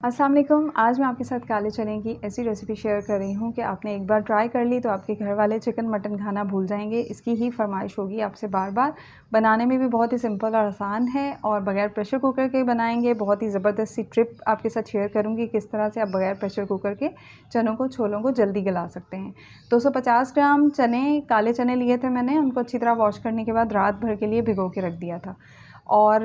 अस्सलाम वालेकुम। आज मैं आपके साथ काले चने की ऐसी रेसिपी शेयर कर रही हूँ कि आपने एक बार ट्राई कर ली तो आपके घर वाले चिकन मटन खाना भूल जाएंगे। इसकी ही फरमाइश होगी आपसे बार बार। बनाने में भी बहुत ही सिंपल और आसान है और बगैर प्रेशर कुकर के बनाएंगे। बहुत ही ज़बरदस्त सी ट्रिप आपके साथ शेयर करूँगी किस तरह से आप बगैर प्रेशर कुकर के चनों को छोलों को जल्दी गला सकते हैं। 250 ग्राम चने, काले चने लिए थे मैंने। उनको अच्छी तरह वॉश करने के बाद रात भर के लिए भिगो के रख दिया था। और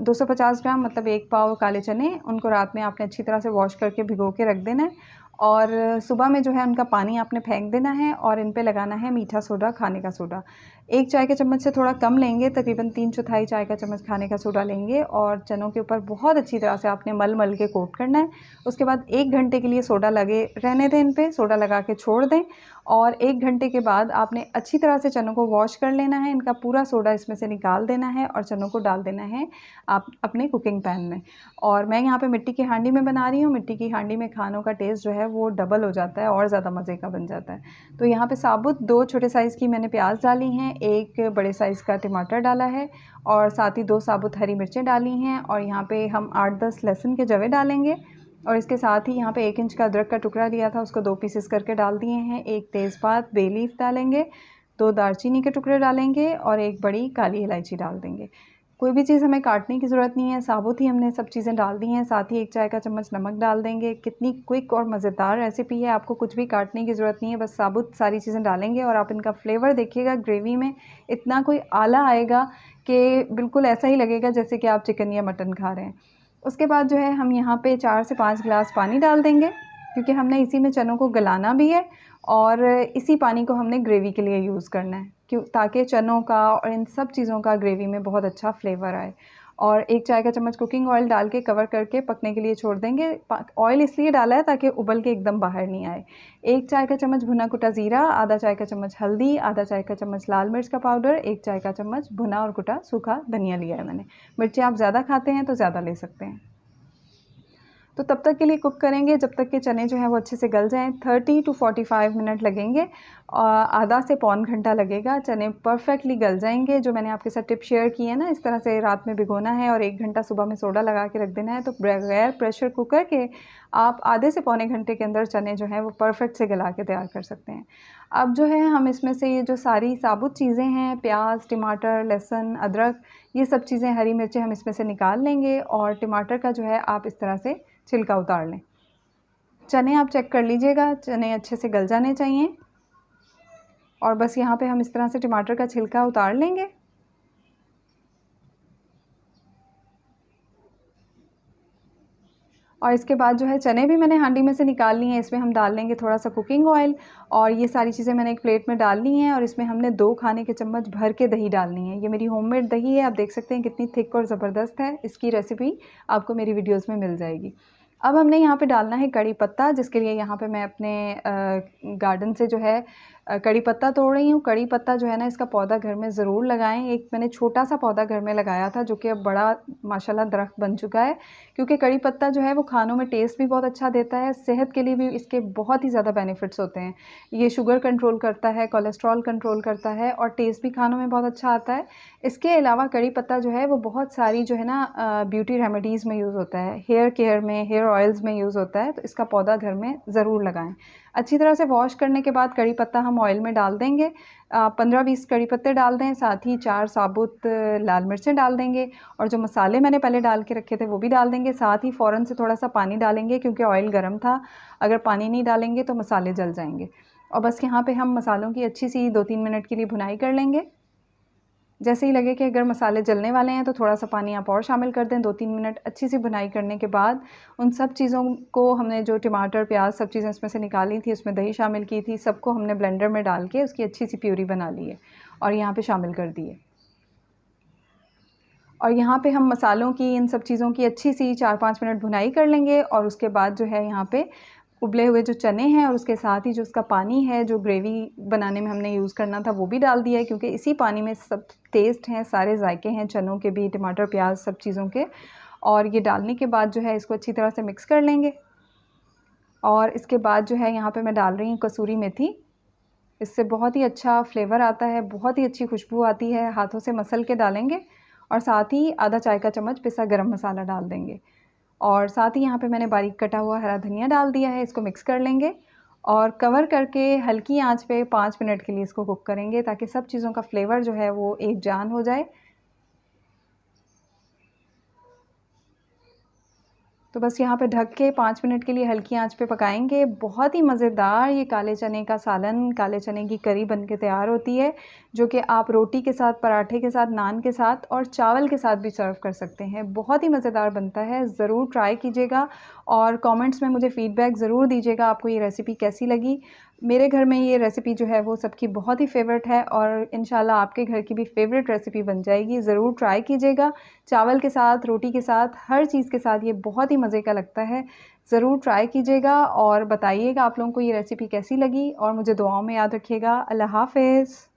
250 ग्राम मतलब 1 पाव काले चने, उनको रात में आपने अच्छी तरह से वॉश करके भिगो के रख देना है। और सुबह में जो है उनका पानी आपने फेंक देना है और इन पे लगाना है मीठा सोडा, खाने का सोडा। 1 चाय के चम्मच से थोड़ा कम लेंगे, तकरीबन 3/4 चाय का चम्मच खाने का सोडा लेंगे और चनों के ऊपर बहुत अच्छी तरह से आपने मल मल के कोट करना है। उसके बाद 1 घंटे के लिए सोडा लगे रहने दें, इन पे सोडा लगा के छोड़ दें। और 1 घंटे के बाद आपने अच्छी तरह से चनों को वॉश कर लेना है। इनका पूरा सोडा इसमें से निकाल देना है और चनों को डाल देना है आप अपने कुकिंग पैन में। और मैं यहाँ पे मिट्टी की हांडी में बना रही हूँ। मिट्टी की हांडी में खानों का टेस्ट जो है वो डबल हो जाता है और ज़्यादा मज़े का बन जाता है। तो यहाँ पे साबुत 2 छोटे साइज़ की मैंने प्याज डाली हैं, 1 बड़े साइज़ का टमाटर डाला है और साथ ही 2 साबुत हरी मिर्चें डाली हैं। और यहाँ पे हम 8-10 लहसुन के जवे डालेंगे और इसके साथ ही यहाँ पे 1 इंच का अदरक का टुकड़ा लिया था, उसको 2 पीसेस करके डाल दिए हैं। 1 तेज़पात, बे लीफ डालेंगे, 2 दालचीनी के टुकड़े डालेंगे और 1 बड़ी काली इलायची डाल देंगे। कोई भी चीज़ हमें काटने की ज़रूरत नहीं है, साबुत ही हमने सब चीज़ें डाल दी हैं। साथ ही 1 चाय का चम्मच नमक डाल देंगे। कितनी क्विक और मज़ेदार रेसिपी है, आपको कुछ भी काटने की ज़रूरत नहीं है, बस साबुत सारी चीज़ें डालेंगे और आप इनका फ्लेवर देखिएगा ग्रेवी में इतना कोई आला आएगा कि बिल्कुल ऐसा ही लगेगा जैसे कि आप चिकन या मटन खा रहे हैं। उसके बाद जो है हम यहाँ पे 4 से 5 गिलास पानी डाल देंगे क्योंकि हमने इसी में चनों को गलाना भी है और इसी पानी को हमने ग्रेवी के लिए यूज़ करना है ताकि चनों का और इन सब चीज़ों का ग्रेवी में बहुत अच्छा फ्लेवर आए। और 1 चाय का चम्मच कुकिंग ऑयल डाल के कवर करके पकने के लिए छोड़ देंगे। ऑयल इसलिए डाला है ताकि उबल के एकदम बाहर नहीं आए। 1 चाय का चम्मच भुना कुटा ज़ीरा, आधा चाय का चम्मच हल्दी, आधा चाय का चम्मच लाल मिर्च का पाउडर, 1 चाय का चम्मच भुना और कुटा सूखा धनिया लिया है मैंने। मिर्चें आप ज़्यादा खाते हैं तो ज़्यादा ले सकते हैं। तो तब तक के लिए कुक करेंगे जब तक कि चने जो हैं वो अच्छे से गल जाएँ। 30 टू 45 मिनट लगेंगे। आधा से पौन घंटा लगेगा, चने परफेक्टली गल जाएंगे। जो मैंने आपके साथ टिप शेयर की है ना, इस तरह से रात में भिगोना है और 1 घंटा सुबह में सोडा लगा के रख देना है। तो बगैर प्रेशर कुकर के आप आधे से पौने घंटे के अंदर चने जो हैं वो परफेक्ट से गला के तैयार कर सकते हैं। अब जो है हम इसमें से ये जो सारी साबुत चीज़ें हैं, प्याज, टमाटर, लहसुन, अदरक, ये सब चीज़ें, हरी मिर्चें हम इसमें से निकाल लेंगे और टमाटर का जो है आप इस तरह से छिलका उतार लें। चने आप चेक कर लीजिएगा, चने अच्छे से गल जाने चाहिए और बस यहाँ पे हम इस तरह से टमाटर का छिलका उतार लेंगे। और इसके बाद जो है चने भी मैंने हांडी में से निकाल लिए हैं। इसमें हम डाल लेंगे थोड़ा सा कुकिंग ऑयल और ये सारी चीज़ें मैंने एक प्लेट में डाल ली हैं और इसमें हमने 2 खाने के चम्मच भर के दही डालनी है। ये मेरी होममेड दही है, आप देख सकते हैं कितनी थिक और ज़बरदस्त है। इसकी रेसिपी आपको मेरी वीडियोज़ में मिल जाएगी। अब हमने यहाँ पे डालना है कड़ी पत्ता, जिसके लिए यहाँ पे मैं अपने गार्डन से जो है कड़ी पत्ता तोड़ रही हूँ। कड़ी पत्ता जो है ना, इसका पौधा घर में ज़रूर लगाएं। एक मैंने छोटा सा पौधा घर में लगाया था जो कि अब बड़ा माशाल्लाह दरख्त बन चुका है, क्योंकि कड़ी पत्ता जो है वो खानों में टेस्ट भी बहुत अच्छा देता है। सेहत के लिए भी इसके बहुत ही ज़्यादा बेनिफिट्स होते हैं। ये शुगर कंट्रोल करता है, कोलेस्ट्रॉल कंट्रोल करता है और टेस्ट भी खानों में बहुत अच्छा आता है। इसके अलावा कड़ी पत्ता जो है वो बहुत सारी जो है ना ब्यूटी रेमेडीज़ में यूज़ होता है, हेयर केयर में, हेयर ऑयल्स में यूज़ होता है। तो इसका पौधा घर में ज़रूर लगाएं। अच्छी तरह से वॉश करने के बाद कड़ी पत्ता हम ऑयल में डाल देंगे। 15-20 कड़ी पत्ते डाल दें, साथ ही 4 साबुत लाल मिर्चें डाल देंगे और जो मसाले मैंने पहले डाल के रखे थे वो भी डाल देंगे। साथ ही फ़ौरन से थोड़ा सा पानी डालेंगे क्योंकि ऑयल गर्म था। अगर पानी नहीं डालेंगे तो मसाले जल जाएंगे। और बस यहाँ पे हम मसालों की अच्छी सी 2-3 मिनट के लिए भुनाई कर लेंगे। जैसे ही लगे कि अगर मसाले जलने वाले हैं तो थोड़ा सा पानी आप और शामिल कर दें। 2-3 मिनट अच्छी सी भुनाई करने के बाद उन सब चीज़ों को, हमने जो टमाटर, प्याज, सब चीज़ें इसमें से निकाली थी, उसमें दही शामिल की थी, सबको हमने ब्लेंडर में डाल के उसकी अच्छी सी प्यूरी बना ली है और यहाँ पे शामिल कर दी है। और यहाँ पे हम मसालों की, इन सब चीज़ों की अच्छी सी 4-5 मिनट भुनाई कर लेंगे और उसके बाद जो है यहाँ पे उबले हुए जो चने हैं और उसके साथ ही जो उसका पानी है, जो ग्रेवी बनाने में हमने यूज़ करना था, वो भी डाल दिया है क्योंकि इसी पानी में सब टेस्ट हैं, सारे जायके हैं चनों के भी, टमाटर, प्याज, सब चीज़ों के। और ये डालने के बाद जो है इसको अच्छी तरह से मिक्स कर लेंगे। और इसके बाद जो है यहाँ पे मैं डाल रही हूँ कसूरी मेथी। इससे बहुत ही अच्छा फ्लेवर आता है, बहुत ही अच्छी खुशबू आती है। हाथों से मसल के डालेंगे और साथ ही आधा चाय का चम्मच पिसा गरम मसाला डाल देंगे और साथ ही यहाँ पे मैंने बारीक कटा हुआ हरा धनिया डाल दिया है। इसको मिक्स कर लेंगे और कवर करके हल्की आंच पे 5 मिनट के लिए इसको कुक करेंगे ताकि सब चीज़ों का फ्लेवर जो है वो एक जान हो जाए। तो बस यहाँ पे ढक के 5 मिनट के लिए हल्की आंच पे पकाएंगे। बहुत ही मज़ेदार ये काले चने का सालन, काले चने की करी बन के तैयार होती है, जो कि आप रोटी के साथ, पराठे के साथ, नान के साथ और चावल के साथ भी सर्व कर सकते हैं। बहुत ही मज़ेदार बनता है, ज़रूर ट्राई कीजिएगा और कमेंट्स में मुझे फ़ीडबैक ज़रूर दीजिएगा आपको ये रेसिपी कैसी लगी। मेरे घर में ये रेसिपी जो है वो सबकी बहुत ही फ़ेवरेट है और इंशाल्लाह आपके घर की भी फ़ेवरेट रेसिपी बन जाएगी। ज़रूर ट्राई कीजिएगा। चावल के साथ, रोटी के साथ, हर चीज़ के साथ ये बहुत ही मज़े का लगता है। ज़रूर ट्राई कीजिएगा और बताइएगा आप लोगों को ये रेसिपी कैसी लगी और मुझे दुआओं में याद रखिएगा। अल्लाह हाफ़िज़।